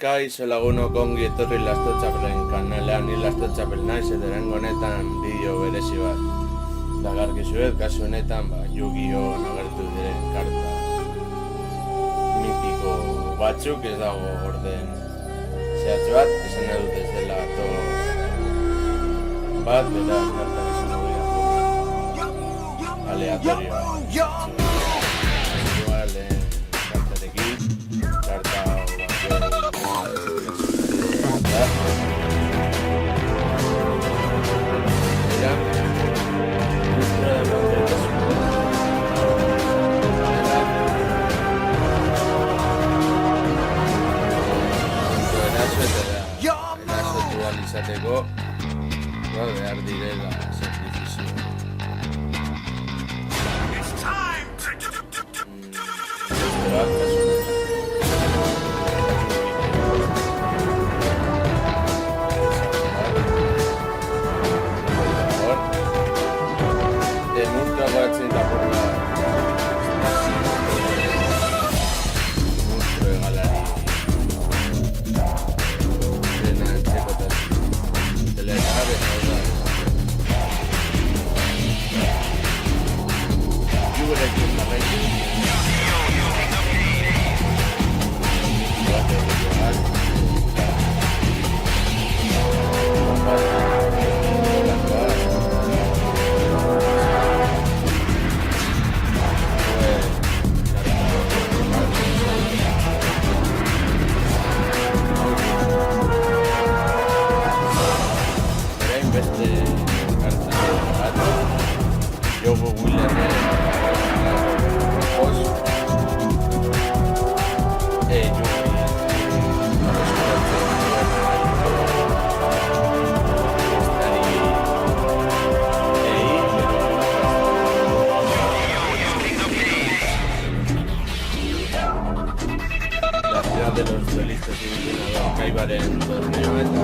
Kaixo lagunok ongi etorri Lasto Txapelen kanalean, ni Lasto Txapel naiz eta erengo honetan bideo berezi bat. Dagarkizuet, kasu honetan, Yu-Gi-Oh! Agertu diren karta mitiko batzuk, ez dago orden zehatz bat, esan edut ez dela to bat, beraz kartak esan dira aleatorioa. Kartarekin, karta izateko behar direla sakrifizio. De los duelistas y Kaibaren torneo eta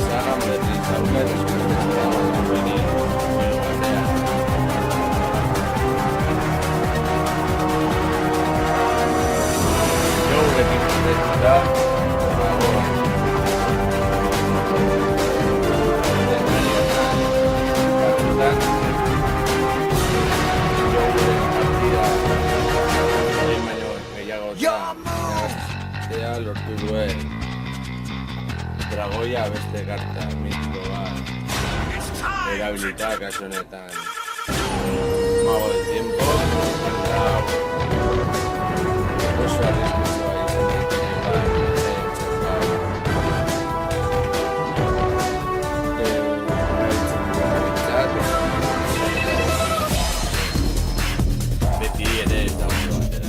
Zagan berriz dauka eta lortu duen Dragoia beste karta mitiko bat erabilita kasu honetan Mago del Tiempo karta oso arriskutsua izan daiteke beti ere eta ondo batera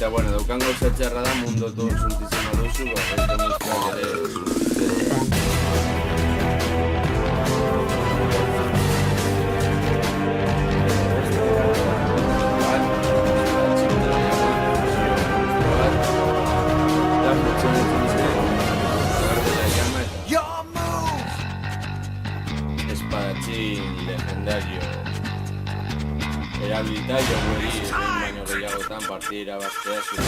eta bueno, daukango zertxarra da mundu todo zultizan aduzu, beste muzikak ere erabilita jogueri behin baino gehiagotan partida irabaztea zuten.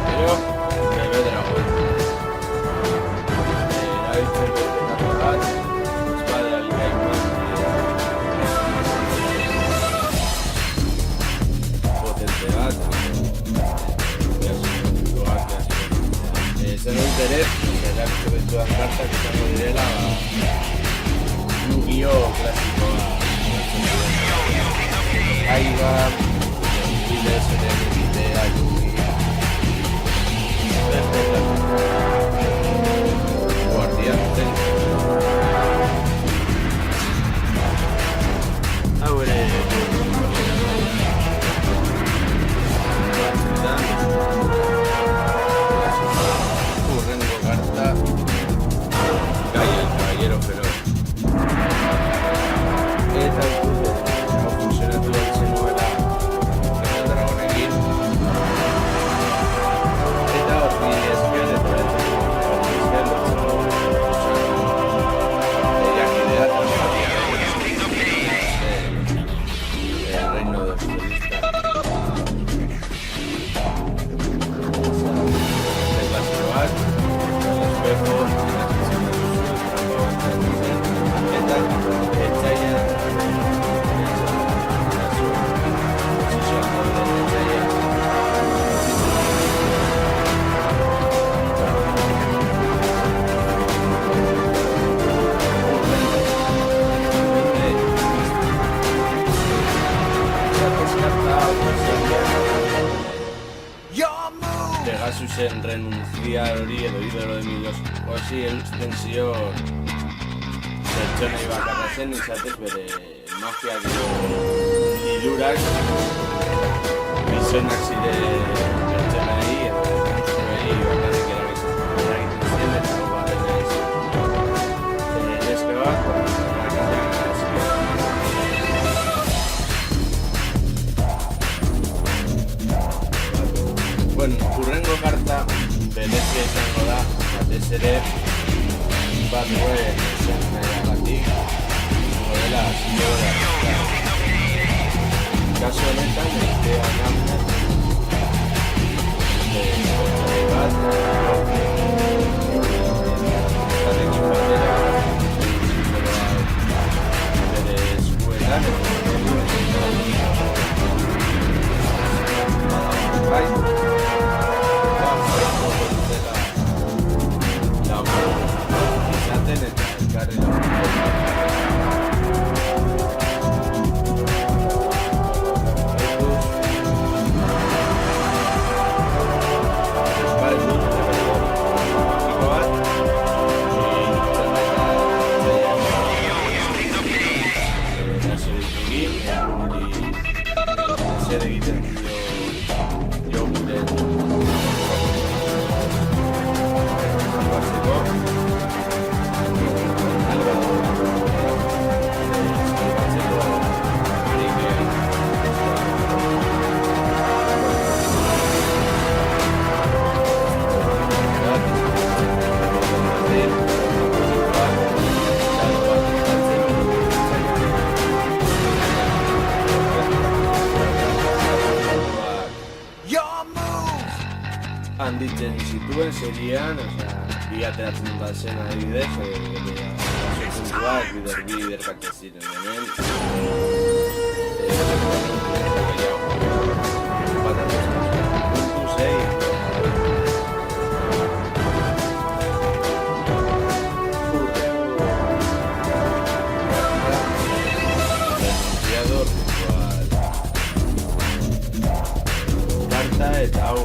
Gero, bebe dragon. Erabiltzen dut etapa bat, espada likaikoan potente bat, zen dut ere, erabiltzen betuan kartak izango direla, Yu-Gi-Oh! Klasikoa Kaiba, Bidez ere egitea, Guardian zen. Hau ere urrengo karta Gaia el caballero feroz. Eta funtzionatu dut nuela dragonekin eta horri esker eta jakidea el reino de futurista el clásico bat el espejo eta etxaia Pegasusen renuntzia hori edo idolo de milos oasi eusten zion pertsonei bakarra zen izatez bere magiak edo hilurak bizonak zire pertsonei edo monstruei bakarrik eragiten zen eta hau dena izan. Neske bat, bueno, urrengo karta berezia izango da, batez ere bat duen zen nahiagatik izango dela símbolo de artista. Kasu honetan, egitean gamnet bat zarekin batera bere eskuetan bai izaten eta elkarri egiten dio gure batzeko handitzen zituen serian, bi ateratzen da zen adibidez, puntuak, biderkak ez ziren hemen. Puntu 6. Denunciador ritual. Karta eta hau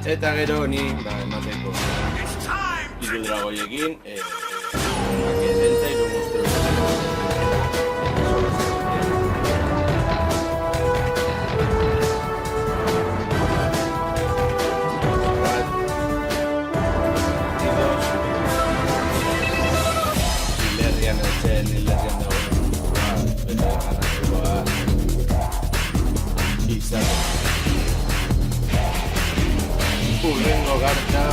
Eta gero ni emateko hiru dragoiekin delta hiru monstru hilerrian dagoen bete ganatekoa izan urrengo garta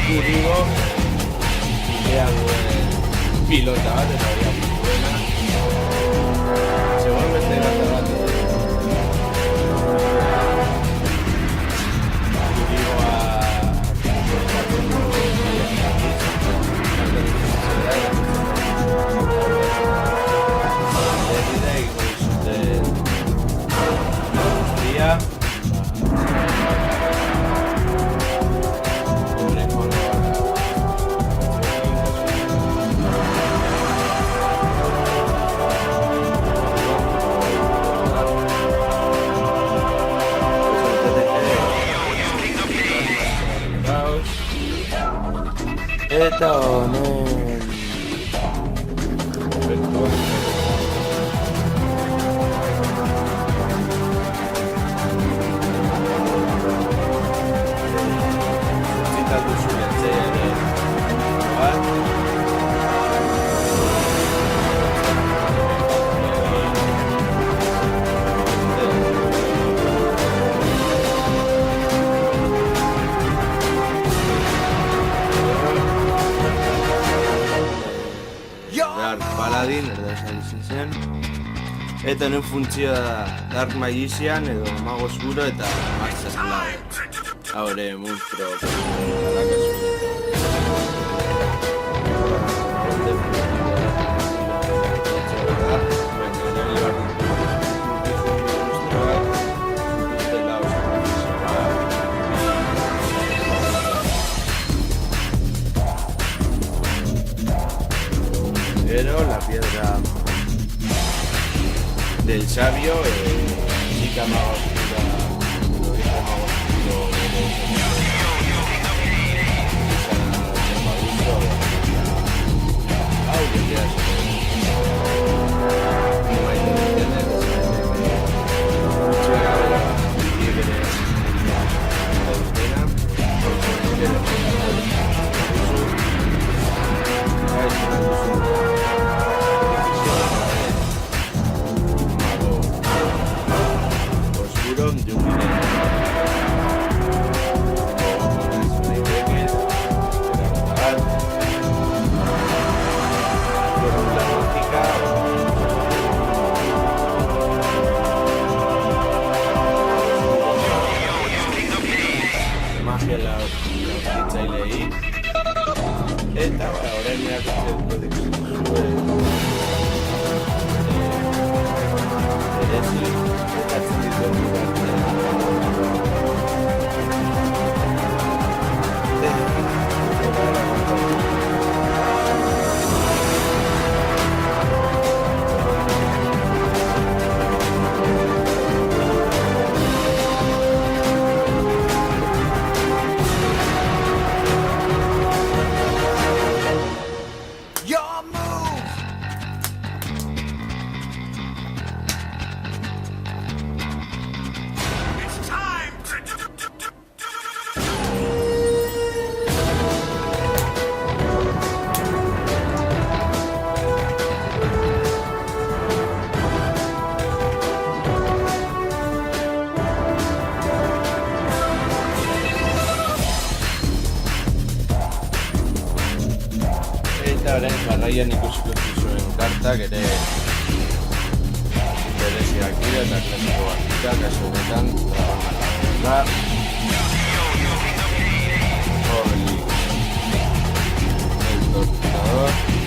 Gurigo idea duen pilota bat eta hori duena segon beste garta bat Gurigoa eta honen zitatu zuen zeiaren bat Paladin, erdaza izan zen eta honen funtzioa da Dark Magician edo Mago Oscuro eta Master Slave haure monstro pero la piedra del sabio chica mago oscura lo hizo mago oscuro eta orain erakutsiko dizue berezi ekatzen dituen eta orain jarraian ikusiko zuen kartak ere bereziak dira eta klasikoak dira, kasu honetan Dragon Ball da el torturador